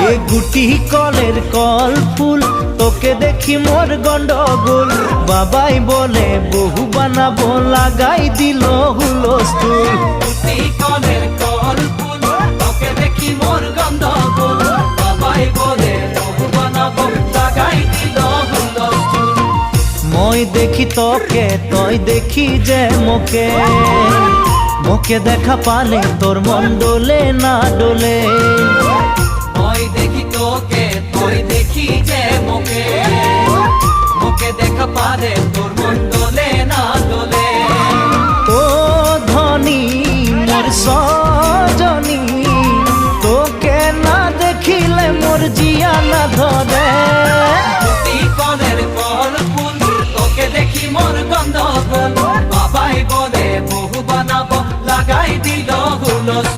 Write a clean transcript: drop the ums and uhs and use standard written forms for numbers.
এ গুটি কলের কল ফুল তোকে দেখি মোর গন্ডগোল বাবাই বলে বহু বানাবো লাগাই দিল হুলস্থুল গুটি কলের কল ফুল তোকে দেখি মোর গন্ডগোল বাবাই বলে বহু বানাবো লাগাই দিল হুলস্থুল মই দেখি তোকে তই দেখি যে মোকে মোকে দেখা পালে তোর মন ডোলে না ডোলে মই দেখি তোকে তুই দেখি যে মোকে মোকে দেখা পারে তোর মন দোলে না দোলে ও ধনী মোর